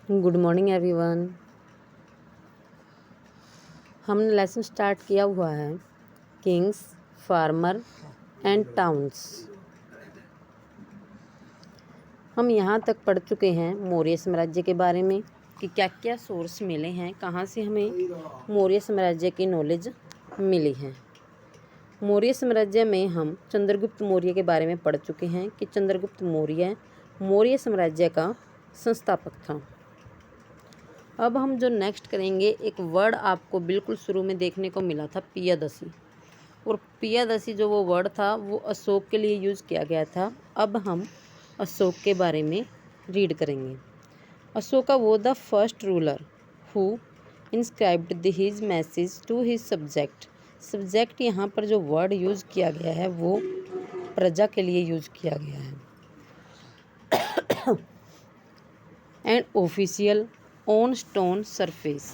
Good morning everyone. हमने lesson start किया हुआ है किंग्स, फार्मर एंड टाउन्स। हम यहाँ तक पढ़ चुके हैं मौर्य साम्राज्य के बारे में कि क्या क्या सोर्स मिले हैं, कहाँ से हमें मौर्य साम्राज्य की नॉलेज मिली है। मौर्य साम्राज्य में हम चंद्रगुप्त मौर्य के बारे में पढ़ चुके हैं कि चंद्रगुप्त मौर्य मौर्य साम्राज्य का संस्थापक था। अब हम जो नेक्स्ट करेंगे, एक वर्ड आपको बिल्कुल शुरू में देखने को मिला था पियादसी, और पियादसी जो वो वर्ड था वो अशोक के लिए यूज़ किया गया था। अब हम अशोक के बारे में रीड करेंगे। अशोका वो the first ruler who inscribed his message to his subject. Subject यहाँ पर जो वर्ड यूज़ किया गया है वो प्रजा के लिए यूज़ किया गया है। And official on stone surface,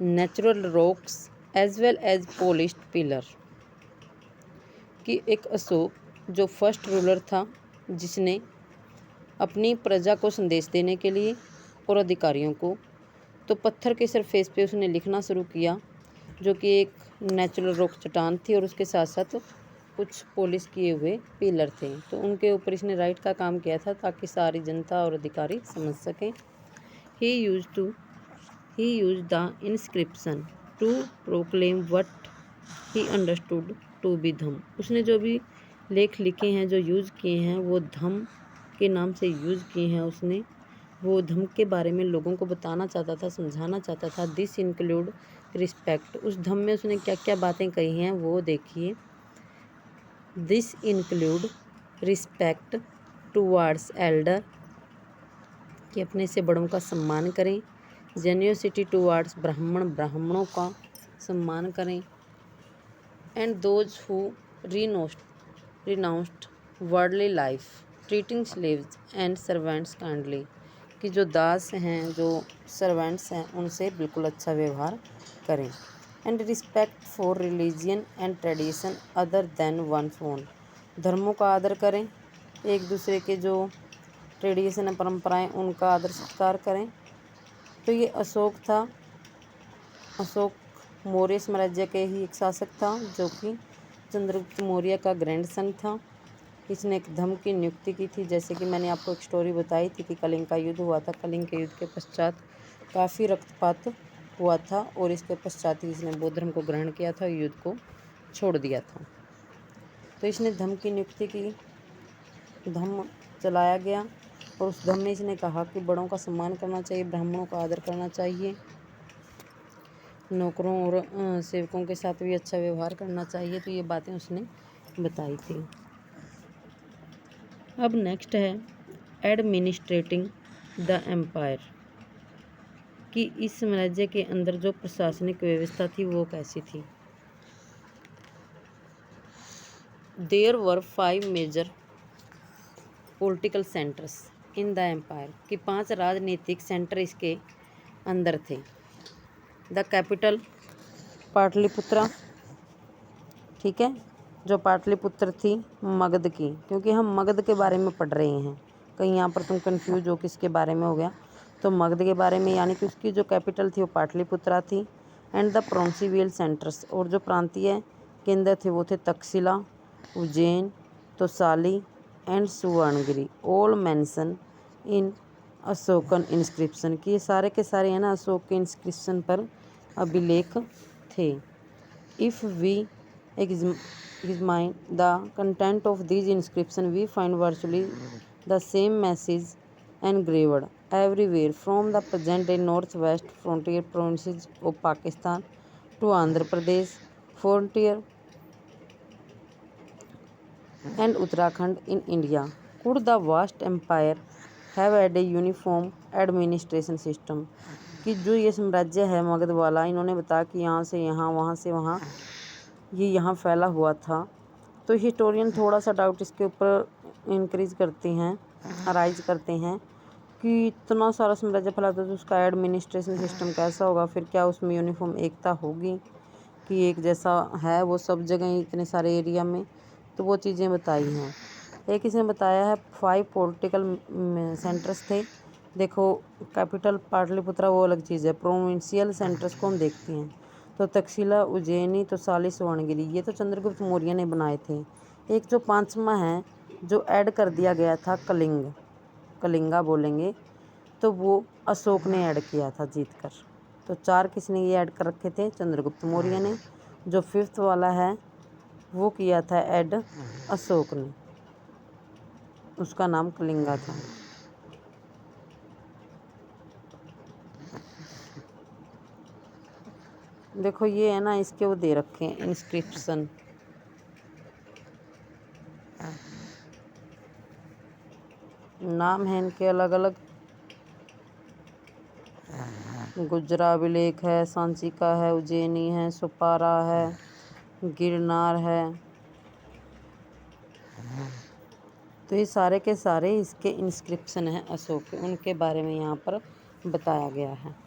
natural rocks as well as polished pillar. कि एक अशोक जो फर्स्ट रूलर था जिसने अपनी प्रजा को संदेश देने के लिए और अधिकारियों को तो पत्थर के सरफेस पे उसने लिखना शुरू किया, जो कि एक नेचुरल रॉक चट्टान थी और उसके साथ साथ कुछ पॉलिश किए हुए पिलर थे। तो उनके ऊपर इसने राइट का काम किया था ताकि सारी जनता और अधिकारी समझ सकें। He used the inscription to proclaim what he understood to be धम। उसने जो भी लेख लिखे हैं, जो यूज़ किए हैं, वो धम के नाम से यूज़ किए हैं। उसने वो धम के बारे में लोगों को बताना चाहता था, समझाना चाहता था। दिस इंक्लूड रिस्पेक्ट, उस धम में उसने क्या क्या बातें कही हैं वो देखिए। This include respect towards Elder, कि अपने से बड़ों का सम्मान करें। जेन्योसिटी टूवर्ड्स ब्राह्मण, ब्राह्मणों का सम्मान करें। And those who renounced worldly life, treating slaves and servants kindly, कि जो दास हैं, जो सर्वेंट्स हैं, उनसे बिल्कुल अच्छा व्यवहार करें। And respect for religion and tradition other than one's own, धर्मों का आदर करें, एक दूसरे के जो ट्रेडिशन है, परंपराएं, उनका आदर सत्कार करें। तो ये अशोक था। अशोक मौर्य साम्राज्य के ही एक शासक था जो कि चंद्रगुप्त मौर्य का ग्रैंडसन था। इसने एक धम की नियुक्ति की थी। जैसे कि मैंने आपको एक स्टोरी बताई थी कि कलिंग का युद्ध हुआ था। कलिंग के युद्ध के पश्चात काफ़ी रक्तपात हुआ था और इसके पश्चात ही इसने बौद्ध धर्म को ग्रहण किया था और युद्ध को छोड़ दिया था। तो इसने धम की नियुक्ति की, धम चलाया गया और उस धम में इसने कहा कि बड़ों का सम्मान करना चाहिए, ब्राह्मणों का आदर करना चाहिए, नौकरों और सेवकों के साथ भी अच्छा व्यवहार करना चाहिए। तो ये बातें उसने बताई थी। अब नेक्स्ट है एडमिनिस्ट्रेटिंग द एम्पायर, कि इस साम्राज्य के अंदर जो प्रशासनिक व्यवस्था थी वो कैसी थी। There were 5 major political centres in the empire, कि 5 राजनीतिक सेंटर इसके अंदर थे। द कैपिटल पाटलिपुत्रा, ठीक है, जो पाटलिपुत्र थी मगध की, क्योंकि हम मगध के बारे में पढ़ रहे हैं। कहीं यहाँ पर तुम कंफ्यूज हो किसके बारे में हो गया, तो मगध के बारे में, यानी कि उसकी जो कैपिटल थी वो पाटलिपुत्रा थी। एंड द प्रोविंशियल सेंटर्स, और जो प्रांतीय केंद्र थे वो थे Taxila, Ujjain, Tosali and Suvarnagiri. All mention in Ashokan inscription, कि ये सारे के सारे हैं ना अशोक के इंस्क्रिप्शन पर अभिलेख थे। If we examine the content of these inscriptions, we find virtually the same message engraved everywhere from the present-day northwest frontier provinces of Pakistan to Andhra Pradesh frontier and Uttarakhand in India. Could the vast empire have had a uniform administration system, कि जो ये साम्राज्य है मगध वाला, इन्होंने बताया कि यहाँ से यहाँ, वहाँ से वहाँ, ये यहाँ फैला हुआ था। तो हिस्टोरियन थोड़ा सा डाउट इसके ऊपर इंक्रीज करते हैं, अराइज करते हैं कि इतना सारा साम्राज्य फैला था तो उसका एडमिनिस्ट्रेशन सिस्टम कैसा होगा, फिर क्या उसमें यूनिफॉर्म एकता होगी कि एक जैसा है वो सब जगह इतने सारे एरिया में। तो वो चीज़ें बताई हैं। एक इसने बताया है 5 पॉलिटिकल सेंटर्स थे, देखो कैपिटल पाटलिपुत्रा वो अलग चीज़ है, प्रोविंशियल सेंटर्स को हम देखते हैं तो तक्षशिला, उज्जैनी, तो साली, सुवर्णगिरी, ये तो चंद्रगुप्त मौर्य ने बनाए थे। एक जो पांचवा है जो ऐड कर दिया गया था कलिंग, कलिंगा बोलेंगे, तो वो अशोक ने ऐड किया था जीतकर। तो 4 किसने ये ऐड कर रखे थे? चंद्रगुप्त मौर्य ने। जो 5th वाला है वो किया था ऐड अशोक ने, उसका नाम कलिंगा था। देखो ये है ना, इसके वो दे रखे हैं इंस्क्रिप्शन, नाम है इनके अलग अलग, गुजरा अभिलेख है, सांचिका है, उज्जैनी है, सुपारा है, गिरनार है। तो ये सारे के सारे इसके इंस्क्रिप्शन हैं अशोक के, उनके बारे में यहाँ पर बताया गया है।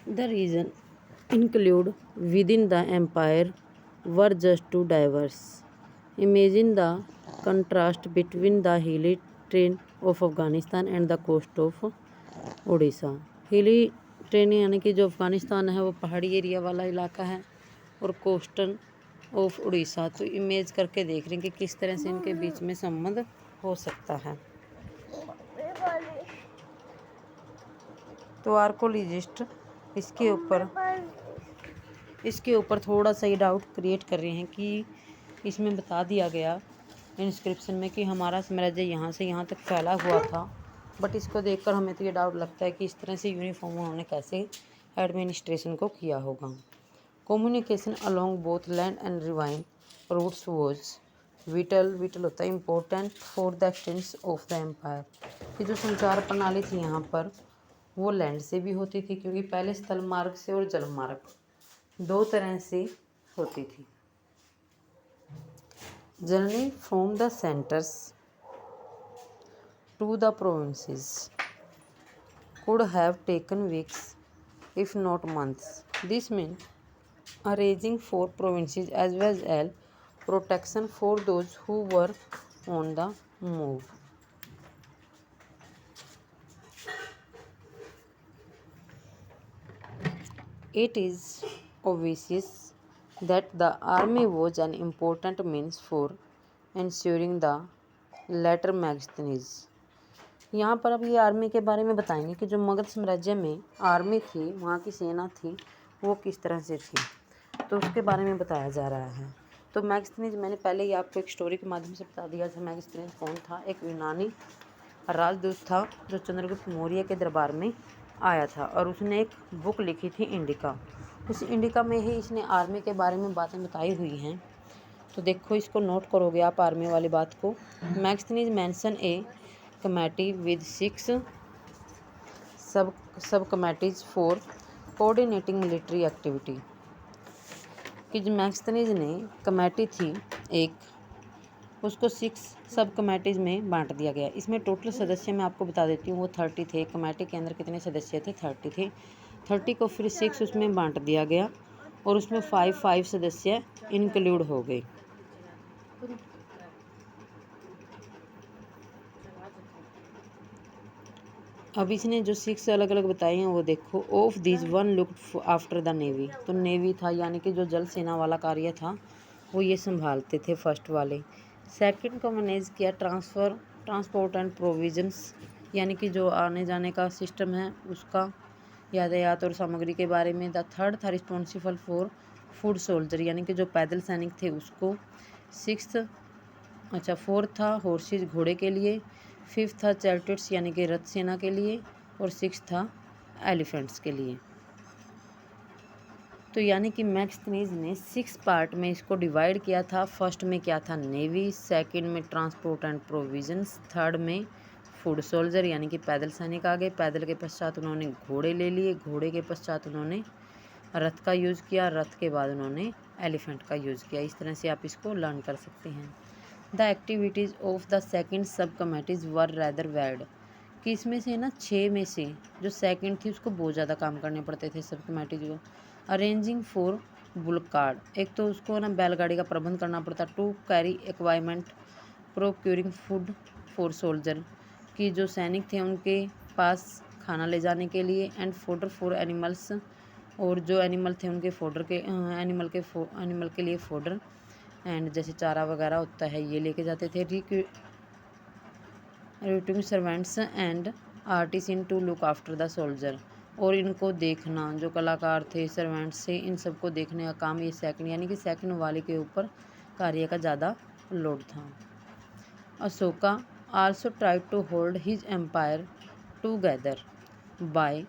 The region include within the empire were just too diverse. Imagine the contrast between the hilly terrain of Afghanistan and the coast of Odisha. हिली ट्रेन यानी कि जो अफ़गानिस्तान है वो पहाड़ी एरिया वाला इलाका है, और कोस्टल ऑफ उड़ीसा। तो इमेज करके देख रहे हैं कि किस तरह से इनके बीच में संबंध हो सकता है। तो आर्कोलॉजिस्ट इसके ऊपर थोड़ा सा ये डाउट क्रिएट कर रहे हैं कि इसमें बता दिया गया इंस्क्रिप्शन में कि हमारा साम्राज्य यहाँ से यहाँ तक फैला हुआ था, बट इसको देखकर हमें तो ये डाउट लगता है कि इस तरह से यूनिफॉर्म उन्होंने कैसे एडमिनिस्ट्रेशन को किया होगा। Communication along both land and riverine routes was vital होता है important for the extents of the empire. कि जो संचार प्रणाली थी यहाँ पर वो लैंड से भी होती थी, क्योंकि पहले स्थल मार्ग से और जल मार्ग 2 तरह से होती थी। Journey from the centres to the provinces could have taken weeks if not months. This meant arranging 4 provinces as well as protection for those who were on the move. It is obvious that the army was an important means for ensuring the latter Megasthenes. यहाँ पर अब ये army के बारे में बताएंगे कि जो मगध साम्राज्य में आर्मी थी, वहाँ की सेना थी, वो किस तरह से थी, तो उसके बारे में बताया जा रहा है। तो मैगस्थनीज मैंने पहले ही आपको एक स्टोरी के माध्यम से बता दिया था। मैगस्थनीज कौन था? एक यूनानी राजदूत था जो चंद्रगुप्त मौर्य के दरबार में आया था, और उसने एक बुक लिखी थी इंडिका। उस इंडिका में ही इसने आर्मी के बारे में बातें बताई हुई हैं। तो देखो इसको नोट करोगे आप आर्मी वाली बात को। Megasthenes mention A committee with 6 सब committees for coordinating military activity. कि जो मैगस्थनीज ने कमेटी थी एक, उसको 6 सब कमेटीज में बांट दिया गया। इसमें टोटल सदस्य मैं आपको बता देती हूँ वो 30 थे। कमेटी के अंदर कितने सदस्य थे? 30 थे। 30 को फिर 6 उसमें बांट दिया गया, और उसमें 5 सदस्य इंक्लूड हो गए। अब इसने जो 6 अलग अलग बताए हैं वो देखो। Of this 1 looked after the navy. तो नेवी था यानी कि जो जल सेना वाला कार्य था वो ये संभालते थे फर्स्ट वाले। सेकंड को मैनेज किया ट्रांसपोर्ट एंड प्रोविजंस, यानी कि जो आने जाने का सिस्टम है उसका, यातायात और सामग्री के बारे में। द थर्ड था रिस्पॉन्सिबल फॉर फूड सोल्जर, यानी कि जो पैदल सैनिक थे उसको। 4th था हॉर्सेज, घोड़े के लिए। 5th था चैरियट्स यानी कि रथ सेना के लिए, और 6th था एलिफेंट्स के लिए। तो यानी कि मैगस्थनीज ने 6 पार्ट में इसको डिवाइड किया था। फर्स्ट में क्या था? नेवी। सेकंड में ट्रांसपोर्ट एंड प्रोविजंस। थर्ड में फूड सोल्जर यानी कि पैदल सैनिक आ गए। पैदल के पश्चात उन्होंने घोड़े ले लिए। घोड़े के पश्चात उन्होंने रथ का यूज़ किया। रथ के बाद उन्होंने एलिफेंट का यूज़ किया। इस तरह से आप इसको लर्न कर सकते हैं। The activities of the second सब कमेटीज़ वर रैदर वैड। कि इसमें से ना 6 में से जो सेकंड थी उसको बहुत ज़्यादा काम करने पड़ते थे सब कमेटीज को। अरेंजिंग फॉर बुल्क कार्ड, एक तो उसको ना बैलगाड़ी का प्रबंध करना पड़ता। To carry equipment procuring food for soldier, कि जो सैनिक थे उनके पास खाना ले जाने के लिए, एंड फोडर फॉर एनिमल्स, और जो एनिमल थे उनके फोडर के एनिमल के लिए फोडर एंड जैसे चारा वगैरह होता है ये लेके जाते थे। Recruiting servants and artist in to look after the soldier, और इनको देखना, जो कलाकार थे सर्वेंट्स थे, इन सबको देखने का काम ये सेकंड यानी कि सेकंड वाले के ऊपर कार्य का ज़्यादा लोड था। Ashoka also tried to hold his empire together by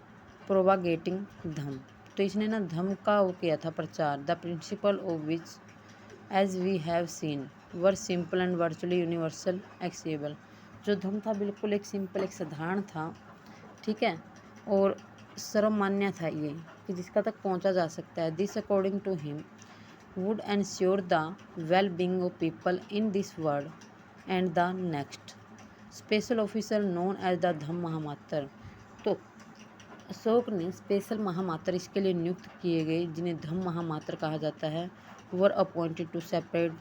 propagating dhamma, तो इसने ना धम का वो किया था प्रचार। The principle of which as we have seen were simple and virtually universal acceptable, जो धम था बिल्कुल एक सिंपल एक साधारण था, ठीक है, और सर्वमान्य था ये कि जिसका तक पहुंचा जा सकता है। This according to him would ensure the well being of people in this world and the next. Special officer known as the dhamma mahamatra, तो अशोक ने स्पेशल महामात्र इसके लिए नियुक्त किए गए जिन्हें धम महामात्र कहा जाता है, were appointed to separate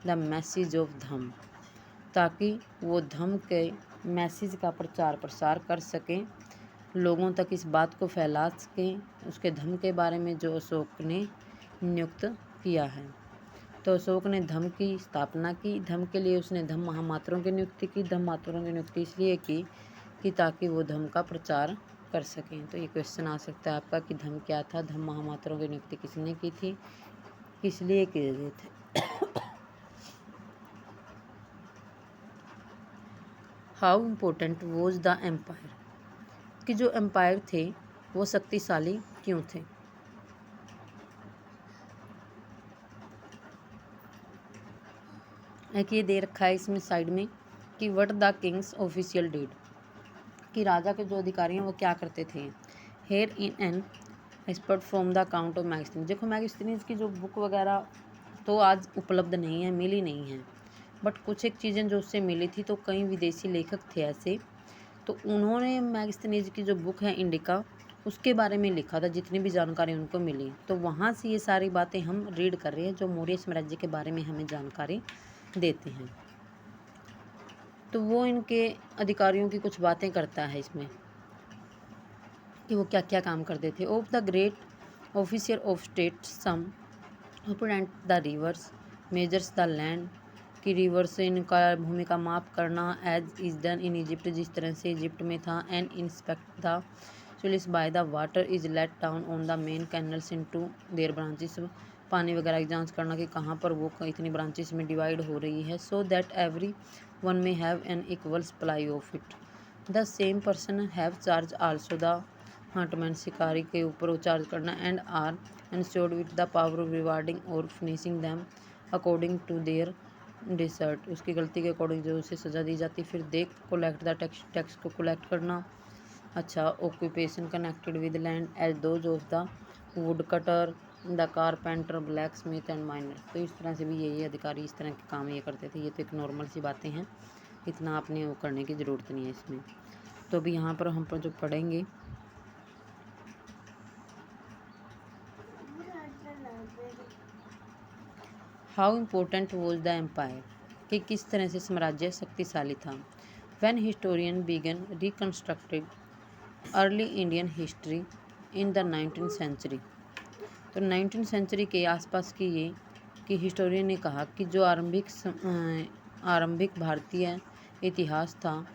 the message of dhamma, ताकि वो धम के मैसेज का प्रचार प्रसार कर सकें, लोगों तक इस बात को फैला सकें उसके धम के बारे में जो अशोक ने नियुक्त किया है। तो अशोक ने धम की स्थापना की, धम के लिए उसने धम महामात्रों की नियुक्ति की। धम महात्रों की नियुक्ति इसलिए की कि ताकि वो धम का प्रचार कर सकें। तो ये क्वेश्चन आ सकता है आपका कि धम क्या था, धम महामात्रों की नियुक्ति किसने की थी, किस लिए किए गए थे। How important was the empire, कि जो एम्पायर थे वो शक्तिशाली क्यों थे। एक ये दे रखा है इसमें साइड में कि what the Kings official did, कि राजा के जो अधिकारी हैं वो क्या करते थे। Here in an expert from the account of Megasthenes, देखो मैगस्टीनीज की जो बुक वगैरह तो आज उपलब्ध नहीं है, मिली नहीं है, बट कुछ एक चीज़ें जो उससे मिली थी, तो कई विदेशी लेखक थे ऐसे, तो उन्होंने मैगस्टीनीज की जो बुक है इंडिका उसके बारे में लिखा था, जितनी भी जानकारी उनको मिली, तो वहाँ से ये सारी बातें हम रीड कर रहे हैं जो मौर्य साम्राज्य के बारे में हमें जानकारी देते हैं। तो वो इनके अधिकारियों की कुछ बातें करता है इसमें कि वो क्या क्या काम करते थे। Of the great officer of state some operant the rivers measures the land, कि रिवर से इनका भूमि का माप करना, as is done in Egypt, जिस तरह से इजिप्ट में था, and inspect the sluices by the water is let down on the main canals into their branches, पानी वगैरह की जांच करना कि कहाँ पर वो इतनी ब्रांचेस में डिवाइड हो रही है, so that every one may have an equal supply of it. The same person have charge also the huntsman, शिकारी के ऊपर वो चार्ज करना, and are ensured with the power of rewarding और punishing them according to their desert, उसकी गलती के according जो उसे सज़ा दी जाती। फिर देख कोलेक्ट द टैक्स, टैक्स को कलेक्ट करना। अच्छा, occupation connected with land as those of the woodcutter, the carpenter, blacksmith and miner, तो इस तरह से भी यही अधिकारी इस तरह के काम ये करते थे। ये तो एक नॉर्मल सी बातें हैं, इतना आपने वो करने की ज़रूरत नहीं है इसमें। तो अभी यहाँ पर हम जो पढ़ेंगे how important was the empire, कि किस तरह से साम्राज्य शक्तिशाली था। When historian began reconstructed early Indian history in the 19th century, तो 19th सेंचुरी के आसपास की ये कि हिस्टोरियन ने कहा कि जो आरंभिक भारतीय इतिहास था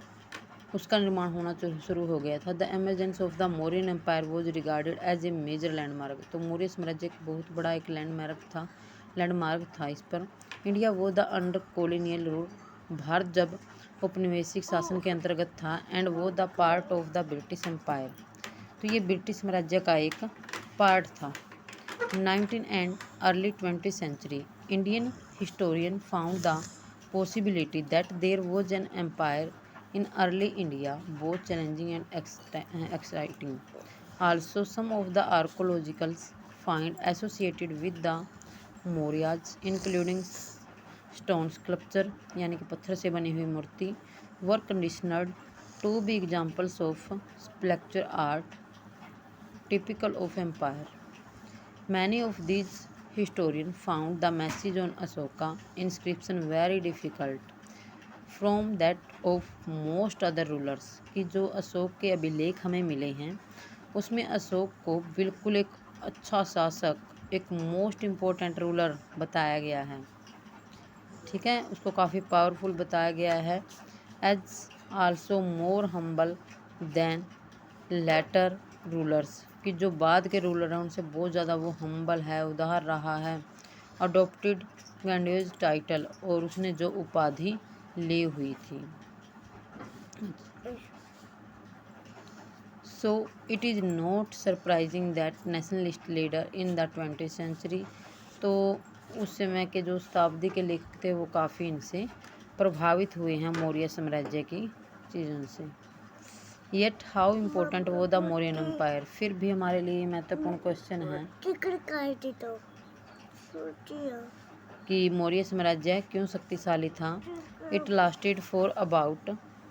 उसका निर्माण होना शुरू हो गया था। The emergence of the Mauryan empire was regarded as a major landmark, तो मौर्य साम्राज्य एक बहुत बड़ा एक लैंडमार्क था इस पर। India was the under colonial rule, Bharat जब औपनिवेशिक शासन के अंतर्गत था, and was the part of the British empire, तो ये ब्रिटिश साम्राज्य का एक पार्ट था। 19 and early 20th century Indian historian found the possibility that there was an empire in early India, both challenging and exciting. Also, some of the archaeological finds associated with the Mauryas, including stone sculpture यानी कि पत्थर से बनी हुई मूर्ति, were considered to be examples of sculpture art typical of empire. Many of these historians found the message on Ashoka inscription very difficult. From that of most other rulers, कि जो अशोक के अभिलेख हमें मिले हैं उसमें अशोक को बिल्कुल एक अच्छा शासक, एक मोस्ट इम्पोर्टेंट रूलर बताया गया है। ठीक है, उसको काफ़ी पावरफुल बताया गया है। As also more humble than later rulers, कि जो बाद के रूलर हैं उनसे बहुत ज़्यादा वो हम्बल है, उदार रहा है। अडोप्टेड ग्रैंडियोज टाइटल, और उसने जो उपाधि ली हुई थी। So it is not surprising that nationalist leader in the 20th century, तो उस समय के जो शताब्दी के लेखक थे वो काफ़ी इनसे प्रभावित हुए हैं, मौर्य साम्राज्य की चीज़ों से। येट हाउ इम्पोर्टेंट वो द मौर्यन एम्पायर, फिर भी हमारे लिए महत्वपूर्ण क्वेश्चन है कि मौर्य साम्राज्य क्यों शक्तिशाली था। It lasted for about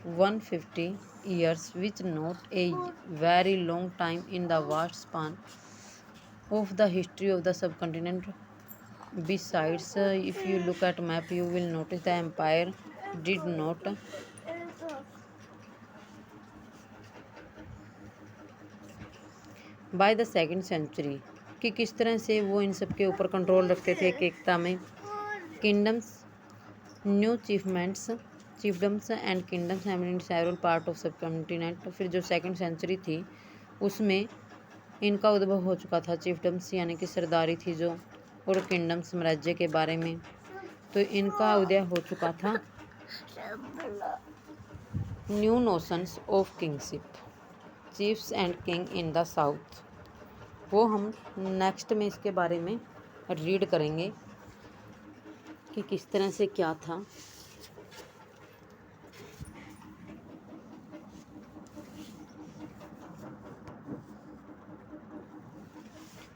150 years, which not a very long time in the vast span of the history of the subcontinent. Besides, if you look at map, you will notice the empire did not by the second century, कि किस तरह से वो इन सब के ऊपर control रखते थे एक एकता में। Kingdoms, new chiefdoms and kingdoms having several part of subcontinent, फिर जो सेकंड सेंचुरी थी उसमें इनका उद्भव हो चुका था। चिफडम्स यानी कि सरदारी थी जो, और किंगडम साम्राज्य के बारे में तो इनका उदय हो चुका था। New notions of kingship, chiefs and king in the south, वो हम नेक्स्ट में इसके बारे में रीड करेंगे कि किस तरह से क्या था।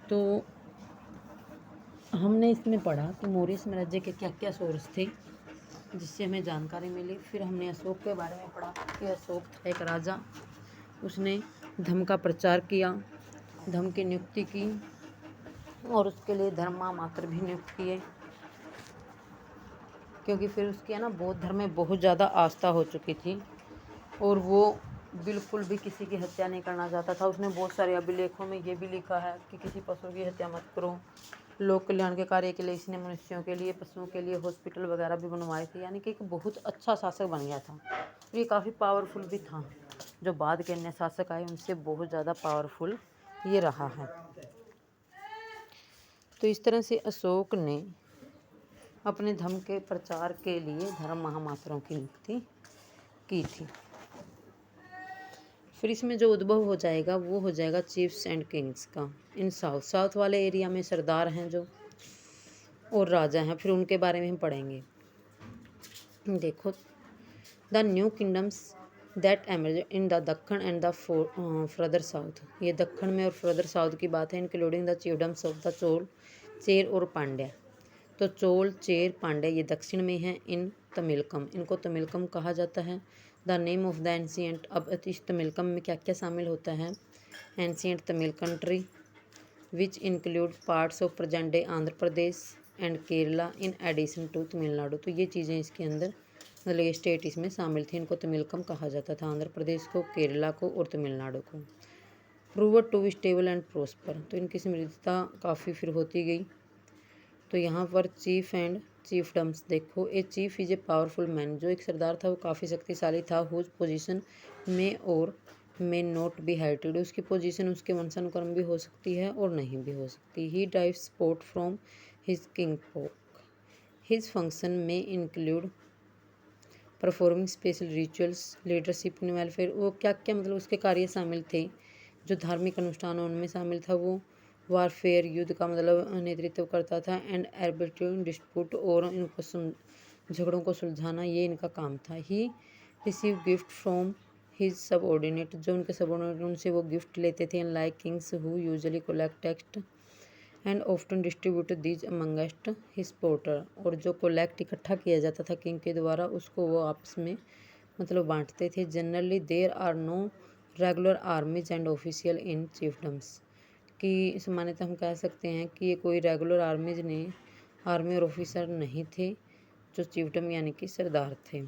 तो हमने इसमें पढ़ा कि मौर्य साम्राज्य के क्या क्या सोर्स थे जिससे हमें जानकारी मिली। फिर हमने अशोक के बारे में पढ़ा कि अशोक था एक राजा, उसने धर्म का प्रचार किया, धर्म की नियुक्ति की और उसके लिए धर्मा मात्र भी नियुक्त किए, क्योंकि फिर उसकी है ना बौद्ध धर्म में बहुत ज़्यादा आस्था हो चुकी थी और वो बिल्कुल भी किसी की हत्या नहीं करना चाहता था। उसने बहुत सारे अभिलेखों में ये भी लिखा है कि किसी पशु की हत्या मत करो। लोक कल्याण के कार्य के लिए इसने मनुष्यों के लिए, पशुओं के लिए हॉस्पिटल वगैरह भी बनवाए थे, यानी कि एक बहुत अच्छा शासक बन गया था। ये काफ़ी पावरफुल भी था, जो बाद के अन्य शासक आए उनसे बहुत ज़्यादा पावरफुल ये रहा है। तो इस तरह से अशोक ने अपने धर्म के प्रचार के लिए धर्म महामात्रों की नियुक्ति की थी। फिर इसमें जो उद्भव हो जाएगा वो हो जाएगा चीफ्स एंड किंग्स का। इन साउथ वाले एरिया में सरदार हैं जो और राजा हैं, फिर उनके बारे में हम पढ़ेंगे। देखो, the new kingdoms that emerge in the Deccan and the further south, ये दक्खन में और फर्दर साउथ की बात है। Including the chiefdoms of the Chola, Chera और पांड्या। तो चोल, चेर, पांड्या ये दक्षिण में हैं। इन तमिलकम, इनको तमिलकम कहा जाता है। The name of the ancient, अब इस तमिलकम में क्या क्या शामिल होता है। Ancient Tamil country which include parts of present day Andhra Pradesh and Kerala in addition to Tamil Nadu. तो ये चीज़ें इसके अंदर मतलब ये स्टेट इसमें शामिल थी। इनको तमिलकम कहा जाता था, आंध्र प्रदेश को, केरला को और तमिलनाडु को। Proved to be stable and prosper, तो इनकी समृद्धता काफ़ी फिर होती गई। तो यहाँ पर चीफ एंड चीफडम्स देखो, a chief is a powerful man, जो एक सरदार था वो काफ़ी शक्तिशाली था। हुज पोजीशन में और मे नॉट बी हाइटेड, उसकी पोजीशन उसके वंशानुक्रम भी हो सकती है और नहीं भी हो सकती। He drive support from his kinfolk, his function में include performing special rituals, leadership in welfare, वो क्या क्या मतलब उसके कार्य शामिल थे। जो धार्मिक अनुष्ठान उनमें शामिल था वो वारफेयर, युद्ध का मतलब नेतृत्व करता था। एंड आर्बिट्रेरी डिस्प्यूट, और इनको झगड़ों को सुलझाना ये इनका काम था। He receive gift from his subordinate, जो उनके सबऑर्डिनेट उनसे वो गिफ्ट लेते थे। Like kings who usually collect taxes and often distribute these amongst his porter, और जो कोलेक्ट इकट्ठा किया जाता था किंग के द्वारा उसको वो आपस में मतलब बांटते थे। Generally there are no regular armies and official in chiefdoms, कि सामान्यतः हम कह सकते हैं कि ये कोई रेगुलर आर्मीज ने आर्मी और ऑफिसर नहीं थे जो चिफडम यानी कि सरदार थे।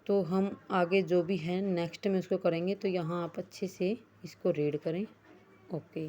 तो हम आगे जो भी है नेक्स्ट में उसको करेंगे, तो यहाँ आप अच्छे से इसको रीड करें। ओके।